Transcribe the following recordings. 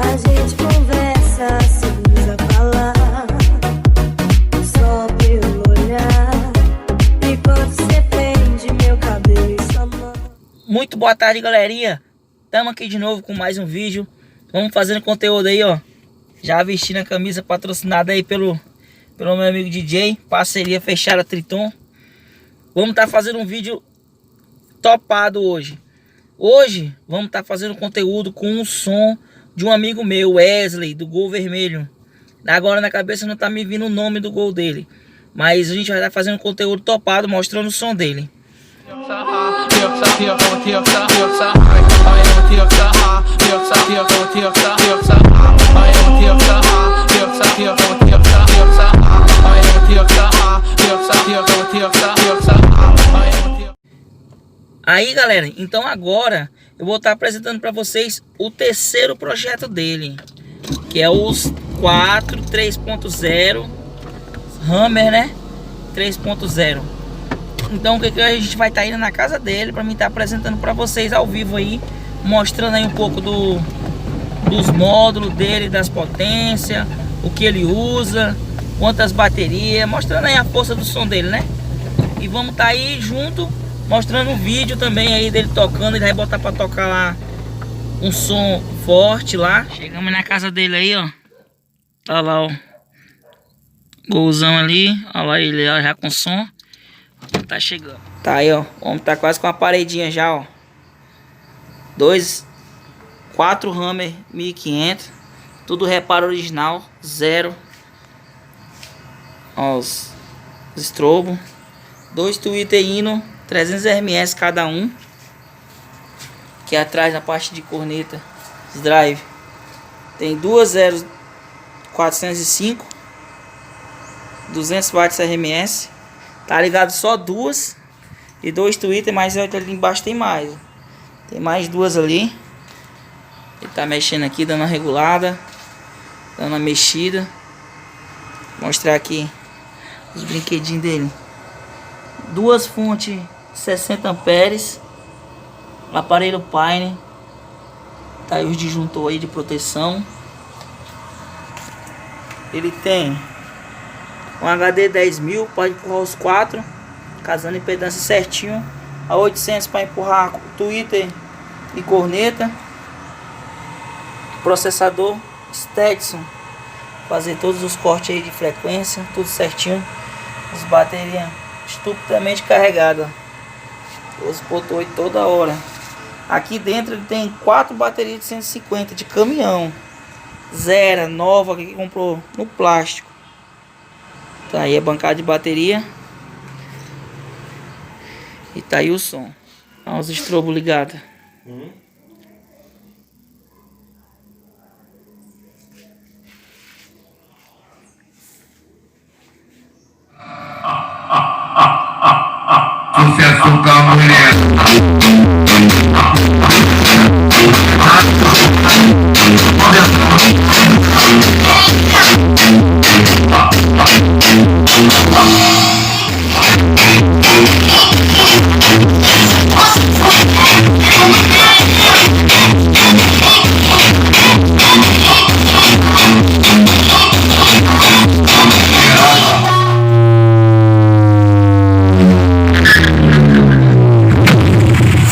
A gente conversa sem precisar falar, só pelo olhar. E quando você prende meu cabelo em sua mão. Muito boa tarde, galerinha. Estamos aqui de novo com mais um vídeo. Vamos fazendo conteúdo aí, ó. Já vestindo a camisa patrocinada aí pelo meu amigo DJ. Parceria fechada Triton. Vamos estar fazendo um vídeo topado hoje. Hoje vamos estar fazendo conteúdo com um som de um amigo meu, Wesley, do Gol Vermelho. Agora na cabeça não tá me vindo o nome do gol dele, mas a gente vai estar fazendo conteúdo topado, mostrando o som dele. Aí, galera, então agora eu vou estar apresentando para vocês o terceiro projeto dele, que é os 4 3.0 Hammer, né? 3.0. Então o que a gente vai estar indo na casa dele para mim estar apresentando para vocês ao vivo aí, mostrando aí um pouco dos módulos dele, das potências, o que ele usa, quantas baterias, mostrando aí a força do som dele, né? E vamos estar aí junto, mostrando um vídeo também aí dele tocando. Ele vai botar para tocar lá um som forte lá. Chegamos na casa dele aí, ó. Tá lá, ó. Golzão ali, olha lá ele ó, já com som. Tá chegando. Tá aí, ó. O homem tá quase com a paredinha já, ó. 4 Hammer 1500. Tudo reparo original, zero. Ó, os estrobo. 2 Twitter Hino 300 RMS cada um. Aqui atrás na parte de corneta, os drive. Tem 2 0 405. 200 watts RMS. Tá ligado só 2 e 2 Twitter, mas ali embaixo tem mais. Tem mais 2 ali. Ele tá mexendo aqui, dando uma regulada, dando uma mexida. Vou mostrar aqui os brinquedinhos dele. 2 fontes 60 amperes. Aparelho Pine. Tá aí os disjuntor aí de proteção. Ele tem um HD 10.000 para empurrar os 4, casando impedância certinho. A 800 para empurrar Twitter e corneta. Processador Stetson, fazer todos os cortes aí de frequência, tudo certinho. As baterias estupidamente carregadas, 12.8 toda hora. Aqui dentro ele tem 4 baterias de 150 de caminhão, zero, nova, que comprou no plástico. Tá aí a bancada de bateria. E tá aí o som. Olha os estrobos ligados. Sucesso com a mulher.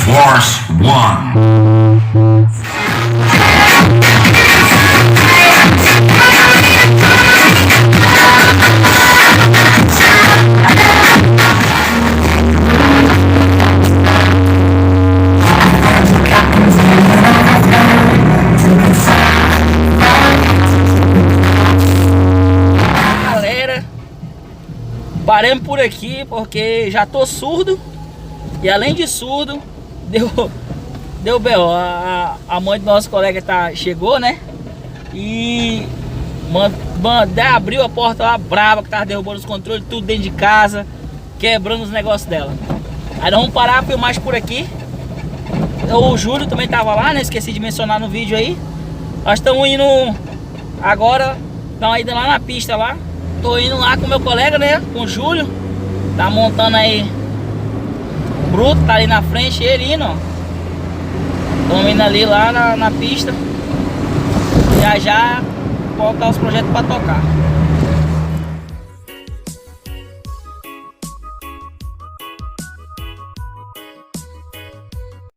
Force 1. Galera, paremos por aqui porque já tô surdo. E além de surdo, deu B.O. A mãe do nosso colega chegou, né? E abriu a porta lá brava, que tava derrubando os controles, tudo dentro de casa, quebrando os negócios dela. Aí nós vamos parar a filmagem por aqui. O Júlio também tava lá, né? Esqueci de mencionar no vídeo aí. Nós estamos indo agora, dar uma ida lá na pista lá. Tô indo lá com meu colega, né? Com o Júlio. Tá montando aí. Bruto, tá ali na frente, ele indo, ó. Estamos indo ali lá na pista. E já botar os projetos para tocar.